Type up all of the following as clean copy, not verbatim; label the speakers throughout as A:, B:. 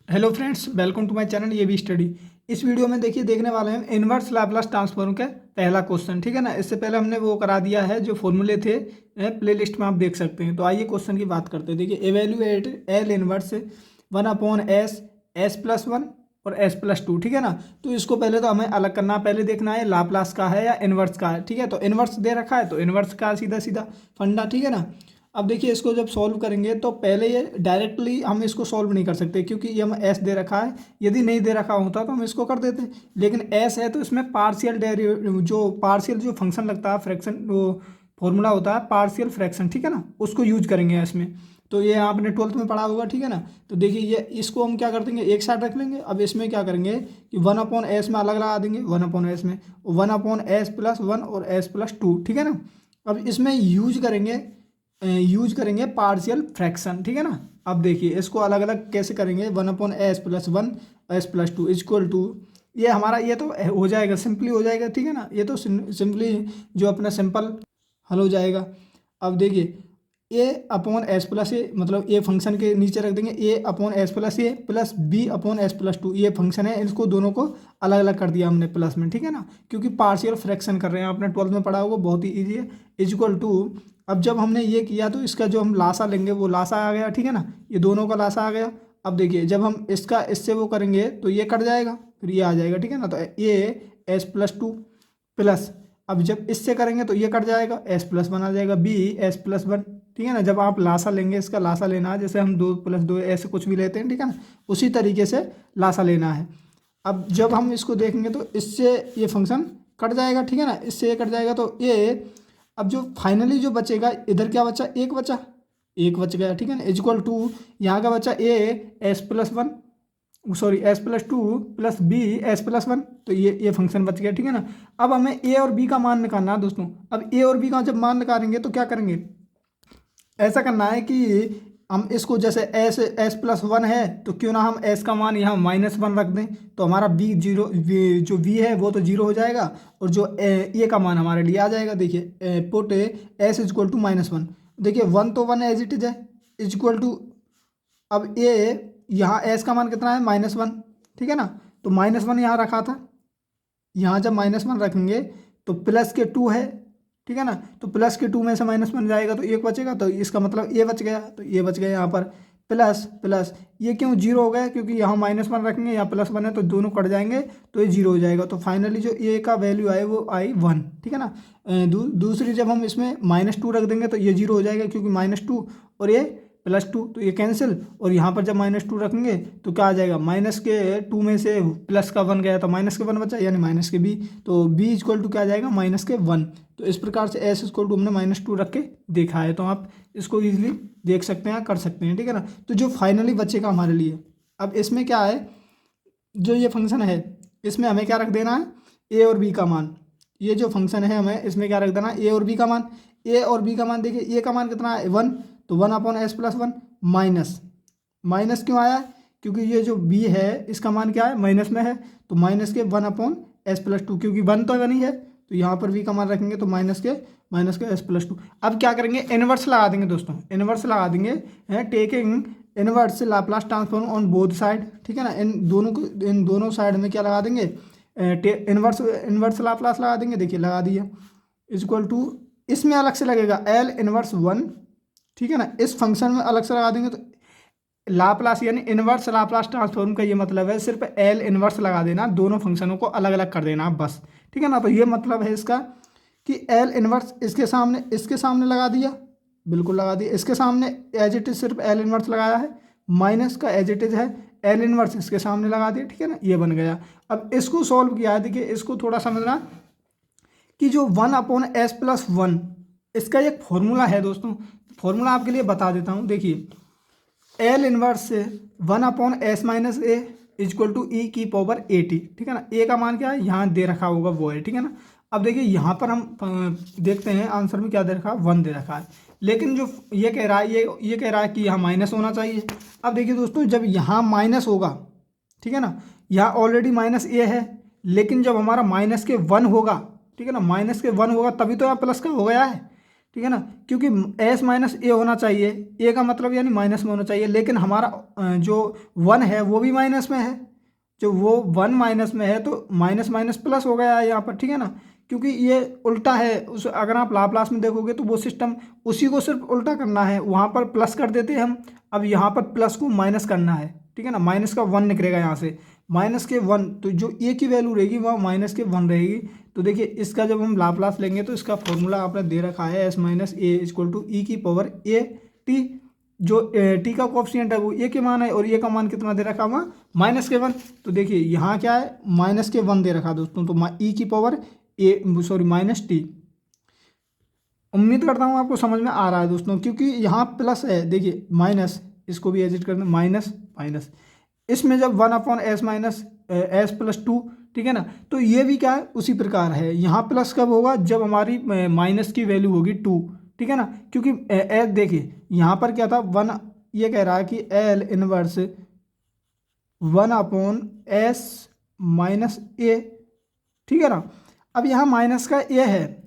A: Hello friends, welcome to my channel ये भी study. इस वीडियो में देखिए देखने वाले हैं इनवर्स लाप्लास ट्रांसफॉर्म का पहला क्वेश्चन। ठीक है ना, इससे पहले हमने वो करा दिया है जो फॉर्मूले थे, प्लेलिस्ट में आप देख सकते हैं। तो आइए क्वेश्चन की बात करते हैं। देखिए, evaluate L inverse 1/s s+1 और s+2। ठीक है ना, तो इसको पहले तो हमें अलग करना, पहले देखना है लाप्लास का है या इनवर्स का है। ठीक है, तो इनवर्स दे रखा है तो इनवर्स का सीधा सीधा फंडा। ठीक है ना, अब देखिए इसको जब सॉल्व करेंगे तो पहले ये डायरेक्टली हम इसको सॉल्व नहीं कर सकते क्योंकि ये हम एस दे रखा है। यदि नहीं दे रखा होता तो हम इसको कर देते, लेकिन एस है तो इसमें पार्शियल जो फंक्शन लगता है, फ्रैक्शन, वो फॉर्मूला होता है पार्शियल फ्रैक्शन। ठीक है ना, उसको यूज करेंगे इसमें। तो ये आपने 12th में पढ़ा होगा। ठीक है ना, तो देखिए ये इसको हम क्या कर देंगे, एक साइड रख लेंगे। अब इसमें क्या करेंगे कि 1/s में अलग लगा देंगे, 1/s में 1/s+1 और s+2। ठीक है ना, अब इसमें यूज करेंगे पार्शियल फ्रैक्शन। ठीक है ना, अब देखिए इसको अलग अलग कैसे करेंगे। 1/s+1 s+2 इक्वल टू, ये हमारा ये तो हो जाएगा, सिंपली हो जाएगा। ठीक है ना, ये तो सिंपली जो अपना सिंपल हल हो जाएगा। अब देखिए a/s+a, मतलब ए फंक्शन के नीचे रख देंगे a/s+a प्लस b/s+2। ये फंक्शन है, इसको दोनों को अलग अलग कर दिया हमने प्लस में। ठीक है ना, क्योंकि पार्शियल फ्रैक्शन कर रहे हैं, आपने 12th में पढ़ा होगा, बहुत ही ईजी है। इक्वल टू, अब जब हमने ये किया तो इसका जो हम लासा लेंगे वो लासा आ गया। ठीक है ना, ये दोनों का लासा आ गया। अब देखिए जब हम इसका इससे वो करेंगे तो ये कट जाएगा, फिर ये आ जाएगा। ठीक है ना, तो a s+2 प्लस, अब जब इससे करेंगे तो ये कट जाएगा, s+1 आ जाएगा, b s+1। ठीक है ना, जब आप लासा लेंगे, इसका लासा लेना है, जैसे हम 2+2 ऐसे कुछ भी लेते हैं। ठीक है ना, उसी तरीके से लासा लेना है। अब जब हम इसको देखेंगे तो इससे ये फंक्शन कट जाएगा। ठीक है ना, इससे ये कट जाएगा तो ये, अब जो फाइनली जो बचेगा इधर क्या बचा, एक बच गया। ठीक है ना, इक्वल टू, यहाँ का बचा a s+1, sorry s+2 plus b s+1। तो ये फंक्शन बच गया। ठीक है ना, अब हमें a और b का मान निकालना है दोस्तों। अब a और b का जब मान निकालेंगे तो क्या करेंगे, ऐसा करना है कि हम इसको जैसे s+1 है तो क्यों ना हम s का मान यहाँ -1 रख दें, तो हमारा b जीरो, जो v है वो तो जीरो हो जाएगा, और जो a का मान हमारे लिए आ जाएगा। देखिए पुट s इक्वल टू -1। देखिए 1 तो 1 एज इट इज है, इक्वल टू, अब a, यहाँ s का मान कितना है, -1। ठीक है ना, तो -1 यहाँ रखा था, यहाँ जब -1 रखेंगे तो प्लस के 2 है। ठीक है ना, तो प्लस के 2 में से -1 जाएगा तो एक बचेगा, तो इसका मतलब ये बच गया, तो ये बच गया यहाँ पर प्लस प्लस। ये क्यों जीरो हो गया, क्योंकि यहाँ -1 रखेंगे, यहाँ +1 है, तो दोनों कट जाएंगे तो ये जीरो हो जाएगा। तो फाइनली जो ए का वैल्यू आए वो आई 1। ठीक है ना, दूसरी जब हम इसमें -2 रख देंगे तो ये जीरो हो जाएगा, क्योंकि -2 और ये +2, तो ये कैंसिल। और यहाँ पर जब -2 रखेंगे तो क्या आ जाएगा, -2 में से +1 गया तो -1 बचा, यानी -b। तो b इक्वल टू क्या आ जाएगा, -1। तो इस प्रकार से s इक्वल टू हमने -2 रख के देखा है, तो आप इसको ईजिली देख सकते हैं, कर सकते हैं। ठीक है ना, तो जो फाइनली बचेगा हमारे लिए, अब इसमें क्या है, जो ये फंक्शन है इसमें हमें क्या रख देना है, a और b का मान। ये जो फंक्शन है हमें इसमें क्या रख देना है, a और b का मान। a और b का मान देखिए, a का मान कितना है 1, तो 1/s+1 माइनस, माइनस क्यों आया, क्योंकि ये जो b है इसका मान क्या है, माइनस में है, तो माइनस के 1/s+2, क्योंकि 1 तो 1 ही है, तो यहाँ पर v का मान रखेंगे तो माइनस के s+2। अब क्या करेंगे, इनवर्स लगा देंगे दोस्तों, इनवर्स लगा देंगे, taking inverse Laplace transform on both side. ठीक है ना, इन दोनों साइड में क्या लगा देंगे, इनवर्स लाप्लास लगा देंगे। देखिए लगा दिया, इक्वल टू, इसमें अलग से लगेगा L−1। ठीक है ना, इस फंक्शन में अलग से लगा देंगे तो लाप्लास, यानी इनवर्स लाप्लास ट्रांसफॉर्म का ये मतलब है, सिर्फ एल इनवर्स लगा देना, दोनों फंक्शनों को अलग अलग कर देना बस। ठीक है ना, तो ये मतलब है इसका कि एल इनवर्स इसके सामने लगा दिया, बिल्कुल लगा दिया, इसके सामने एज इट इज सिर्फ एल इनवर्स लगाया है, माइनस का एज इट इज है एल इनवर्स इसके सामने लगा दिया। ठीक है ना, ये बन गया। अब इसको सॉल्व किया है, देखिए इसको थोड़ा समझना कि जो 1/s+1, इसका एक फॉर्मूला है दोस्तों, फॉर्मूला आपके लिए बता देता हूँ। देखिए एल इनवर्स से 1/s-a इक्वल टू e⁻at। ठीक है ना, ए का मान क्या है, यहाँ दे रखा होगा वो है। ठीक है ना, अब देखिए यहाँ पर हम देखते हैं आंसर में क्या दे रखा है, 1 दे रखा है, लेकिन जो ये कह रहा है, ये कह रहा है कि यहाँ माइनस होना चाहिए। अब देखिए दोस्तों, जब यहाँ माइनस होगा, ठीक है ना, यहाँ ऑलरेडी -a है, लेकिन जब हमारा -1 होगा, ठीक है ना, -1 होगा तभी तो यहाँ प्लस का हो गया है। ठीक है ना, क्योंकि एस माइनस ए होना चाहिए, ए का मतलब यानी माइनस में होना चाहिए, लेकिन हमारा जो वन है वो भी माइनस में है, जो वो वन माइनस में है तो माइनस माइनस प्लस हो गया है यहाँ पर, ठीक है ना, क्योंकि ये उल्टा है। उस अगर आप लाप्लास में देखोगे तो वो सिस्टम उसी को सिर्फ उल्टा करना है, वहाँ पर प्लस कर देते हैं हम, अब यहाँ पर प्लस को माइनस करना है, ठीक है ना, माइनस का वन निकलेगा यहाँ से, माइनस के वन, तो जो ए की वैल्यू रहेगी वह माइनस के वन रहेगी। तो देखिए इसका जब हम लाप्लास लेंगे तो इसका फॉर्मूला आपने दे रखा है S minus A equal to E की पावर ए टी, जो टी का कोएफिशिएंट है वो ए के मान है और ए का मान कितना दे रखा हुआ माइनस के वन। तो देखिए यहाँ क्या है माइनस के वन दे रखा दोस्तों, तो ई की पावर ए सॉरी माइनस टी। उम्मीद करता हूँ आपको समझ में आ रहा है दोस्तों, क्योंकि यहाँ प्लस है, देखिए माइनस, इसको भी एडिट करना माइनस माइनस, इसमें जब one upon S minus S plus to, ठीक है ना, तो ये भी क्या है उसी प्रकार है, यहाँ प्लस कब होगा जब हमारी माइनस की वैल्यू होगी टू, ठीक है ना, क्योंकि एल देखिए यहाँ पर क्या था वन, ये कह रहा है कि L inverse one upon S minus A, ठीक है ना, अब यहाँ माइनस का ए है,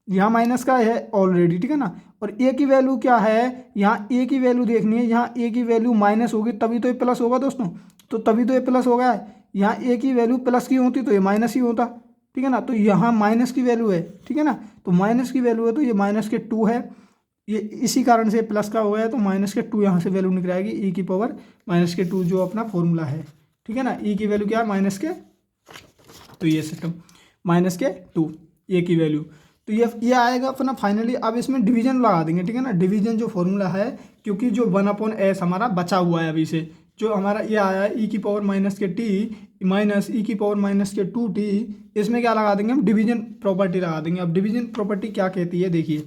A: यहाँ माइनस का है ऑलरेडी, ठीक है ना, और ए की वैल्यू क्या है, यहाँ ए की वैल्यू देखनी है, यहाँ ए की वैल्यू माइनस होगी तभी तो ये प्लस होगा दोस्तों, तो तभी तो ये प्लस हो गया है, यहाँ ए की वैल्यू प्लस की होती तो ये माइनस ही होता, ठीक है ना, तो यहाँ माइनस की वैल्यू है, ठीक है ना, तो माइनस की वैल्यू है तो ये माइनस के टू है, ये इसी कारण से प्लस का हो गया है, तो माइनस के टू यहाँ से वैल्यू निकल आएगी ई की पावर माइनस के टू, जो अपना फॉर्मूला है, ठीक है ना, ई की वैल्यू क्या है माइनस के, तो ये सिस्टम माइनस के टू ए की वैल्यू, तो ये आएगा अपना फाइनली। अब इसमें डिवीजन लगा देंगे, ठीक है ना, डिवीजन जो फॉर्मूला है, क्योंकि जो वन अपॉन एस हमारा बचा हुआ है अभी से, जो हमारा ये आया है ई की पावर माइनस के टी माइनस ई की पावर माइनस के टू टी, इसमें क्या लगा देंगे हम डिवीजन प्रॉपर्टी लगा देंगे। अब डिवीजन प्रॉपर्टी क्या कहती है, देखिए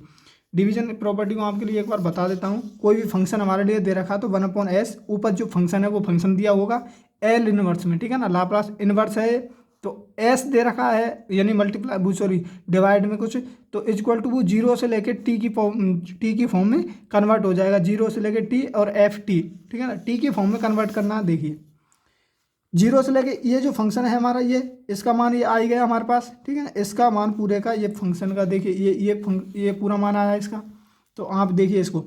A: डिवीजन प्रॉपर्टी को आपके लिए एक बार बता देता हूँ। कोई भी फंक्शन हमारे लिए दे रखा तो वन अपॉन एस, ऊपर जो फंक्शन है वो फंक्शन दिया होगा एल इनवर्स में, ठीक है ना, लाप्लास इनवर्स है, तो एस दे रखा है यानी मल्टीप्लाई सॉरी डिवाइड में कुछ, तो इक्वल टू वो जीरो से लेके टी की फॉर्म में कन्वर्ट हो जाएगा, जीरो से लेके टी और एफ टी, ठीक है ना, टी की फॉर्म में कन्वर्ट करना। देखिए जीरो से लेके ये जो फंक्शन है हमारा, ये इसका मान ये आ ही गया हमारे पास, ठीक है ना, इसका मान पूरे का ये फंक्शन का देखिए ये पूरा मान आया इसका। तो आप देखिए इसको,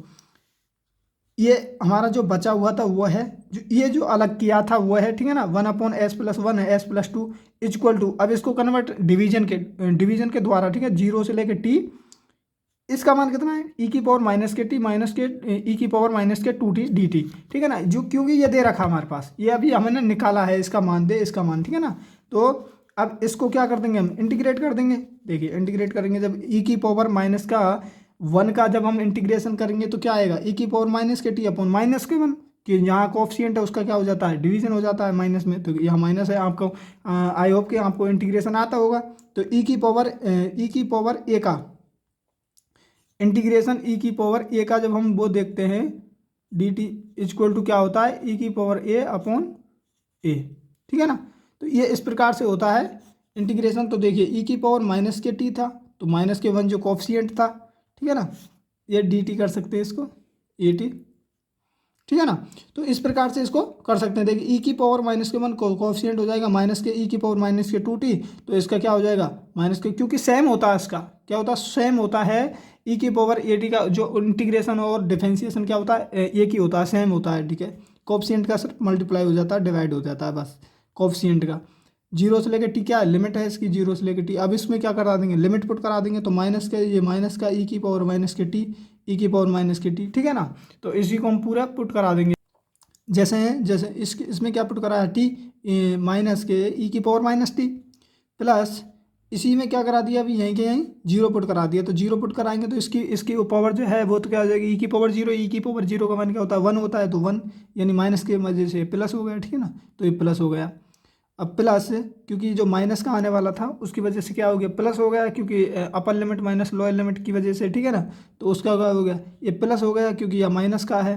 A: ये हमारा जो बचा हुआ था वो है, जो ये जो अलग किया था वो है, ठीक है ना, one upon S plus one है S plus two equal to, अब इसको कन्वर्ट डिवीजन के द्वारा, ठीक है, जीरो से लेके टी, इसका मान कितना है ई की पावर माइनस के टी माइनस के ई की पावर माइनस के टू टी डी टी, ठीक है ना, जो क्योंकि ये दे रखा हमारे पास, ये अभी हमने निकाला है, इसका मान दे इसका मान, ठीक है ना, तो अब इसको क्या कर देंगे हम इंटीग्रेट कर देंगे। देखिए इंटीग्रेट करेंगे जब ई की पावर माइनस का वन का जब हम इंटीग्रेशन करेंगे तो क्या आएगा ई की पावर माइनस के टी अपॉन माइनस के वन, कि यहाँ कोएफिशिएंट है उसका क्या हो जाता है डिवीजन हो जाता है माइनस में, तो यहाँ माइनस है आपको, आई होप कि आपको इंटीग्रेशन आता होगा। तो ई की पावर ए का इंटीग्रेशन ई की पावर ए का जब हम वो देखते हैं डी टी इक्वल टू क्या होता है ई की पावर ए अपॉन ए, ठीक है ना, तो ये इस प्रकार से होता है इंटीग्रेशन। तो देखिए ई की पावर माइनस के टी था तो माइनस के वन जो कोएफिशिएंट था, ठीक है ना, ये डी टी कर सकते हैं इसको ए टी, ठीक है ना, तो इस प्रकार से इसको कर सकते हैं। देखिए ई की पावर माइनस के वन कोएफिशिएंट हो जाएगा माइनस के ई की पावर माइनस के टू टी, तो इसका क्या हो जाएगा माइनस के, क्योंकि सेम होता है इसका क्या होता है सेम होता है ई की पावर ए टी का जो इंटीग्रेशन और डिफरेंशिएशन क्या होता है एक ही होता है सेम होता है, ठीक है, कोएफिशिएंट का सिर्फ मल्टीप्लाई हो जाता है डिवाइड हो जाता है बस कोएफिशिएंट का। जीरो से लेकर टी क्या लिमिट है इसकी जीरो से लेकर टी, अब इसमें क्या करा देंगे लिमिट पुट करा देंगे, तो माइनस के ये माइनस का ई की पावर माइनस के टी ई की पावर माइनस के टी, ठीक है ना, तो इसी को हम पूरा पुट करा देंगे जैसे इसमें क्या पुट करा है टी माइनस के ई की पावर माइनस टी प्लस इसी में क्या करा दिया अभी यहीं के यहीं जीरो पुट करा दिया, तो जीरो पुट कराएंगे तो इसकी पावर जो है वो तो क्या हो जाएगी ई की पावर जीरो, ई की पावर जीरो का मान क्या होता है वन होता है, तो वन यानी माइनस के वजह से प्लस हो गया, ठीक है ना, तो ये प्लस हो गया। अब प्लस क्योंकि जो माइनस का आने वाला था उसकी वजह से क्या हो गया प्लस हो गया, क्योंकि upper limit minus lower limit की वजह से, ठीक है ना, तो उसका क्या हो गया ये प्लस हो गया, क्योंकि यह माइनस का है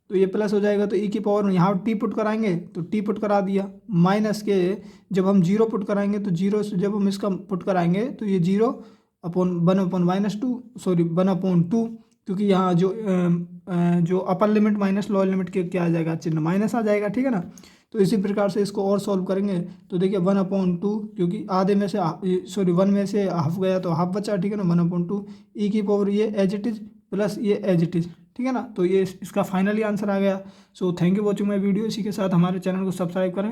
A: तो ये प्लस हो जाएगा, तो ई की पावर यहाँ टी पुट कराएंगे तो टी पुट करा दिया, माइनस के जब हम जीरो पुट कराएंगे तो जीरो से जब हम इसका पुट कराएंगे तो ये zero upon one upon minus two sorry one upon two, क्योंकि यहाँ जो upper limit minus lower limit के क्या आ जाएगा चिन्ह माइनस आ जाएगा, ठीक है ना, तो इसी प्रकार से इसको और सॉल्व करेंगे तो देखिए 1/2, क्योंकि आधे में से सॉरी 1 में से हाफ गया तो हाफ बचा, ठीक है ना, 1/2 ई की पावर ये एज इट इज़ प्लस ये एज इट इज़, ठीक है ना। तो ये इसका फाइनली आंसर आ गया। So thank you watching my video. इसी के साथ हमारे चैनल को सब्सक्राइब करें।